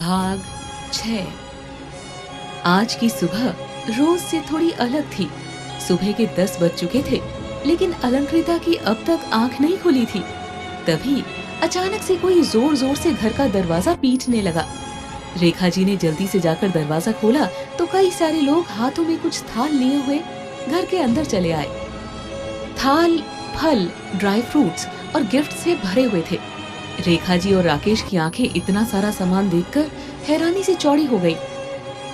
भाग 6। आज की सुबह रोज से थोड़ी अलग थी। सुबह के 10 बज चुके थे, लेकिन अलंकृता की अब तक आंख नहीं खुली थी। तभी अचानक से कोई जोर जोर से घर का दरवाजा पीटने लगा। रेखा जी ने जल्दी से जाकर दरवाजा खोला तो कई सारे लोग हाथों में कुछ थाल लिए हुए घर के अंदर चले आए। थाल फल, ड्राई फ्रूट्स और गिफ्ट से भरे हुए थे। रेखा जी और राकेश की आंखें इतना सारा सामान देखकर हैरानी से चौड़ी हो गई।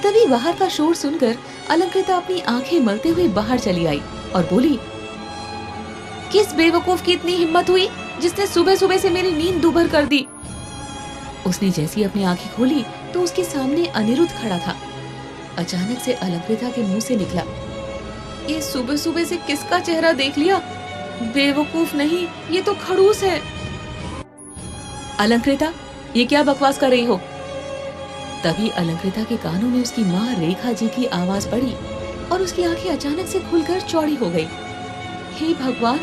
तभी बाहर का शोर सुनकर अलंकृता अपनी आंखें मलते हुए बाहर चली आई और बोली, किस बेवकूफ की इतनी हिम्मत हुई जिसने सुबह सुबह से मेरी नींद दुभर कर दी। उसने जैसी अपनी आंखें खोली तो उसके सामने अनिरुद्ध खड़ा था। अचानक से अलंकृता के मुंह से निकला, ये सुबह सुबह से किसका चेहरा देख लिया? बेवकूफ नहीं, ये तो खड़ूस है। अलंकृता, ये क्या बकवास कर रही हो? तभी अलंकृता के कानों में उसकी माँ रेखा जी की आवाज पड़ी और उसकी आंखें अचानक से खुलकर चौड़ी हो गई। हे भगवान,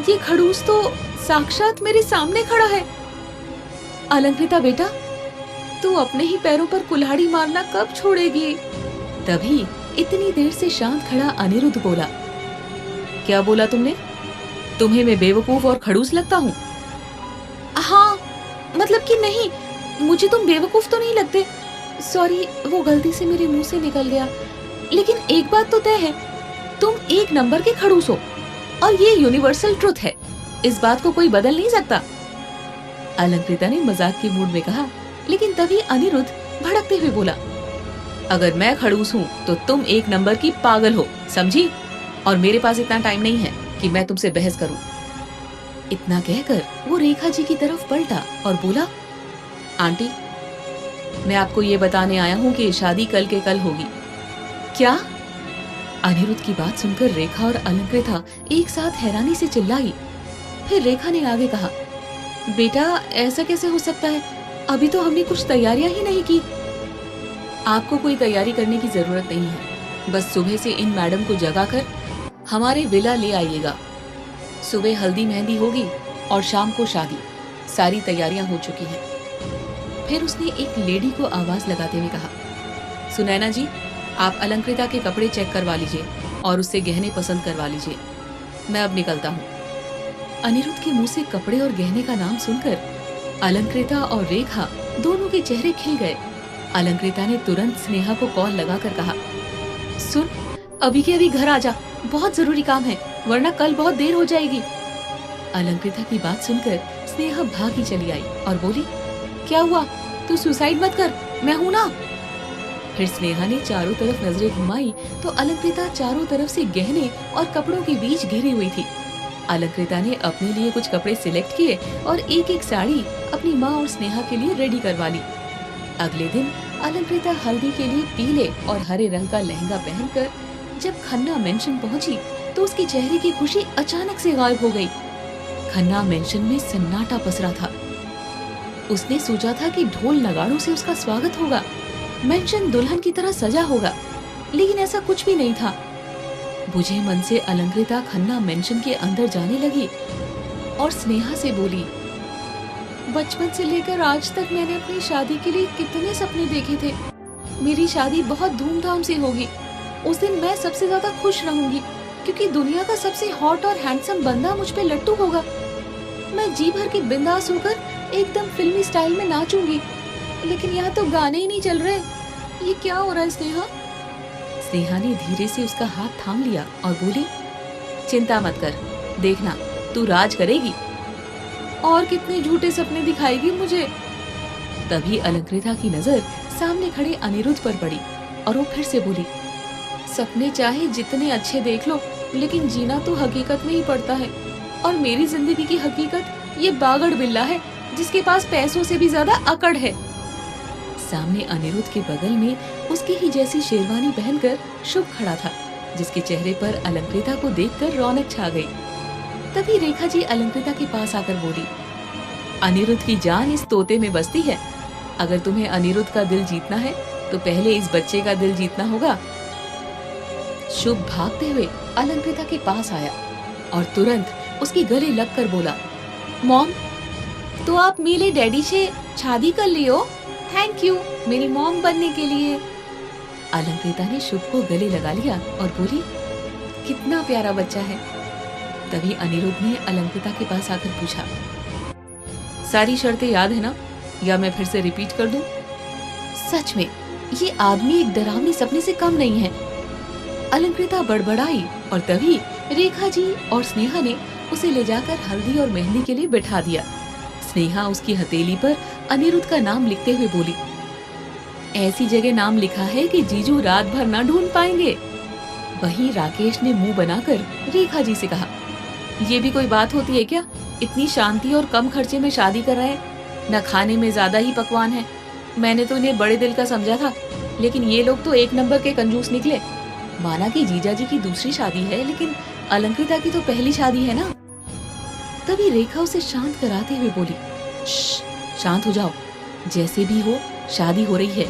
ये खड़ूस तो साक्षात मेरे सामने खड़ा है। अलंकृता बेटा, तू अपने ही पैरों पर कुल्हाड़ी मारना कब छोड़ेगी? तभी इतनी देर से शांत खड़ा अनिरुद्ध बोला, क्या बोला तुमने? तुम्हें मैं बेवकूफ और खड़ूस लगता हूँ? हाँ, मतलब कि नहीं, मुझे तुम बेवकूफ तो नहीं लगते। सॉरी, वो गलती से मेरे मुंह से निकल गया। लेकिन एक बात तो तय है, तुम एक नंबर के खड़ूस हो और ये यूनिवर्सल ट्रुथ है। इस बात को कोई बदल नहीं सकता। अलंकृता ने मजाक के मूड में कहा, लेकिन तभी अनिरुद्ध भड़कते हुए बोला, अगर मैं खड़ूस हूँ तो तुम एक नंबर की पागल हो, समझी? और मेरे पास इतना टाइम नहीं है कि मैं तुमसे बहस करूं। इतना कहकर वो रेखा जी की तरफ पलटा और बोला, आंटी, मैं आपको ये बताने आया हूँ कि शादी कल के कल होगी। क्या? अनिरुद्ध की बात सुनकर रेखा और अलंकृता एक साथ हैरानी से चिल्लाई। फिर रेखा ने आगे कहा, बेटा ऐसा कैसे हो सकता है? अभी तो हमने कुछ तैयारियां ही नहीं की। आपको कोई तैयारी करने की जरूरत नहीं है। बस सुबह से इन मैडम को जगाकर हमारे विला ले आइएगा। सुबह हल्दी मेहंदी होगी और शाम को शादी। सारी तैयारियां हो चुकी हैं। फिर उसने एक लेडी को आवाज लगाते हुए कहा, सुनैना जी, आप अलंकृता के कपड़े चेक करवा लीजिए और उससे गहने पसंद करवा लीजिए। मैं अब निकलता हूँ। अनिरुद्ध के मुंह से कपड़े और गहने का नाम सुनकर अलंकृता और रेखा दोनों के चेहरे खिल गए। अलंकृता ने तुरंत स्नेहा को कॉल लगाकर कहा, सुन, अभी के अभी घर आ जा, बहुत जरूरी काम है, वरना कल बहुत देर हो जाएगी। अलंकृता की बात सुनकर स्नेहा भागी चली आई और बोली, क्या हुआ? तू सुसाइड मत कर, मैं हूं ना। फिर स्नेहा ने चारों तरफ नजरें घुमाई तो अलंकृता चारों तरफ से गहने और कपड़ों के बीच घिरी हुई थी। अलंकृता ने अपने लिए कुछ कपड़े सिलेक्ट किए और एक एक साड़ी अपनी माँ और स्नेहा के लिए रेडी करवा ली। अगले दिन अलंकृता हल्दी के लिए पीले और हरे रंग का लहंगा पहनकर जब खन्ना मेंशन पहुंची तो उसके चेहरे की खुशी अचानक से गायब हो गई। खन्ना मेंशन में सन्नाटा पसरा था। उसने सोचा था कि ढोल नगाड़ों से उसका स्वागत होगा, मेंशन दुल्हन की तरह सजा होगा, लेकिन ऐसा कुछ भी नहीं था। बुझे मन से अलंकृता खन्ना मेंशन के अंदर जाने लगी और स्नेहा से बोली, बचपन से लेकर आज तक मैंने अपनी शादी के लिए कितने सपने देखे थे। मेरी शादी बहुत धूमधाम से होगी। उस दिन मैं सबसे ज्यादा खुश रहूंगी क्योंकि दुनिया का सबसे हॉट और हैंडसम बंदा मुझ पे लट्टू होगा। मैं जी भर के बिंदास होकर एकदम फिल्मी स्टाइल में नाचूंगी। लेकिन यहाँ तो गाने ही नहीं चल रहे। ये क्या हो रहा है स्नेहा? स्नेहा ने धीरे से उसका हाथ थाम लिया और बोली, चिंता मत कर, देखना तू राज करेगी। और कितने झूठे सपने दिखाएगी मुझे। तभी अलंकृता की नजर सामने खड़े अनिरुद्ध पर पड़ी और वो फिर से बोली, सपने चाहे जितने अच्छे देख लो, लेकिन जीना तो हकीकत में ही पड़ता है। और मेरी जिंदगी की हकीकत ये बागड़ बिल्ला है जिसके पास पैसों से भी ज्यादा अकड़ है। सामने अनिरुद्ध के बगल में उसकी ही जैसी शेरवानी पहनकर शुभ खड़ा था, जिसके चेहरे पर अलंकृता को देखकर रौनक छा गई। तभी रेखा जी अलंकृता के पास आकर बोली, अनिरुद्ध की जान इस तोते में बसती है। अगर तुम्हें अनिरुद्ध का दिल जीतना है तो पहले इस बच्चे का दिल जीतना होगा। शुभ भागते हुए अलंकृता के पास आया और तुरंत उसके गले लगकर बोला, मॉम, तो आप मेरे डैडी से शादी कर लियो? थैंक यू मेरी मॉम बनने के लिए। अलंकृता ने शुभ को गले लगा लिया और बोली, कितना प्यारा बच्चा है। तभी अनिरुद्ध ने अलंकृता के पास आकर पूछा, सारी शर्तें याद है ना, या मैं फिर से रिपीट कर दूं? सच में ये आदमी एक डरावनी सपने से कम नहीं है। अलंकृता बड़बड़ाई और तभी रेखा जी और स्नेहा ने उसे ले जाकर हल्दी और मेहंदी के लिए बिठा दिया। स्नेहा उसकी हथेली पर अनिरुद्ध का नाम लिखते हुए बोली, ऐसी जगह नाम लिखा है कि जीजू रात भर न ढूंढ पाएंगे। वहीं राकेश ने मुंह बनाकर रेखा जी से कहा, ये भी कोई बात होती है क्या, इतनी शांति और कम खर्चे में शादी कर रहे हैं, न खाने में ज्यादा ही पकवान है। मैंने तो इन्हें बड़े दिल का समझा था, लेकिन ये लोग तो एक नंबर के कंजूस निकले। माना कि जीजा जी की दूसरी शादी है, लेकिन अलंकृता की तो पहली शादी है ना। तभी रेखा उसे शांत कराते हुए बोली, शांत हो जाओ, जैसे भी हो शादी हो रही है,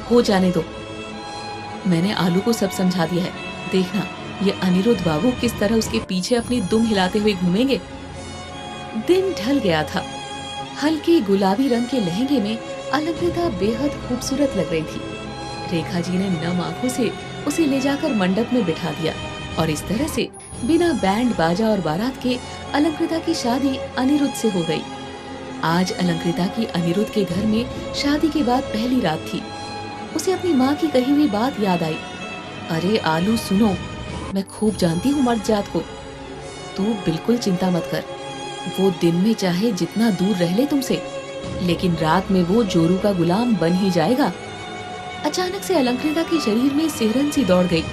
हो जाने दो। मैंने आलू को सब समझा दिया है, देखना ये अनिरुद्ध बाबू किस तरह उसके पीछे अपनी दुम हिलाते हुए घूमेंगे। दिन ढल गया था। हल्के गुलाबी रंग के लहंगे में अलंकृता बेहद खूबसूरत लग रही थी। रेखा जी ने नम आंखों से उसे ले जाकर मंडप में बिठा दिया और इस तरह से बिना बैंड बाजा और बारात के अलंकृता की शादी अनिरुद्ध से हो गई। आज अलंकृता की अनिरुद्ध के घर में शादी के बाद पहली रात थी। उसे अपनी माँ की कही हुई बात याद आई, अरे आलू सुनो, मैं खूब जानती हूँ मर्द जात को, तू बिल्कुल चिंता मत कर। वो दिन में चाहे जितना दूर रह ले तुमसे, लेकिन रात में वो जोरू का गुलाम बन ही जाएगा। अचानक से अलंकृता के शरीर में सिहरन सी दौड़ गई।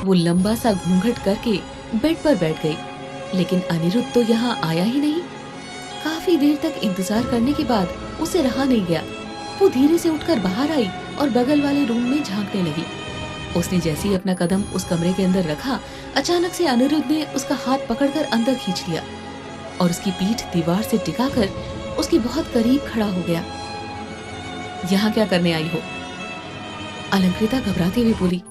वो लंबा सा घूंघट करके बेड पर बैठ गई, लेकिन अनिरुद्ध तो यहाँ आया ही नहीं। काफी देर तक इंतजार करने के बाद उसे रहा नहीं गया। वो धीरे से उठकर बाहर आई और बगल वाले रूम में झांकने लगी। उसने जैसे ही अपना कदम उस कमरे के अंदर रखा, अचानक से अनिरुद्ध ने उसका हाथ पकड़कर अंदर खींच लिया और उसकी पीठ दीवार से टिकाकर उसके बहुत करीब खड़ा हो गया। यहाँ क्या करने आई हो? अलंकृता घबराते हुए बोली,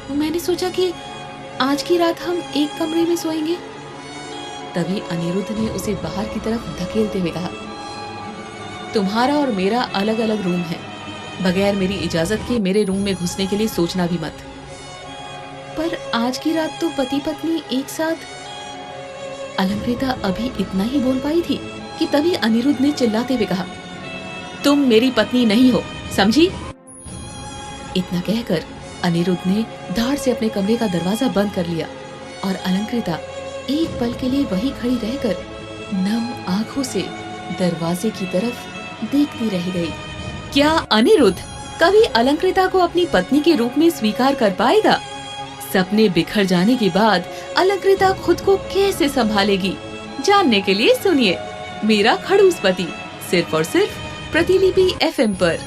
मैंने सोचा कि आज की रात हम एक कमरे में सोएंगे। तभी अनिरुद्ध ने उसे बाहर की तरफ धकेलते हुए कहा, तुम्हारा और मेरा अलग अलग रूम है, बगैर मेरी इजाजत के मेरे रूम में घुसने के लिए सोचना भी मत। पर आज की रात तो पति पत्नी एक साथ। अलंकृता अभी इतना ही बोल पाई थी कि तभी अनिरुद्ध ने चिल्लाते हुए कहा, तुम मेरी पत्नी नहीं हो, समझी? इतना कहकर अनिरुद्ध ने धाड़ से अपने कमरे का दरवाजा बंद कर लिया और अलंकृता एक पल के लिए वहीं खड़ी रहकर नम आंखों से दरवाजे की तरफ देखती रह गई। क्या अनिरुद्ध कभी अलंकृता को अपनी पत्नी के रूप में स्वीकार कर पाएगा? सपने बिखर जाने के बाद अलंकृता खुद को कैसे संभालेगी, जानने के लिए सुनिए मेरा खड़ूस पति, सिर्फ और सिर्फ प्रतिलिपि FM पर।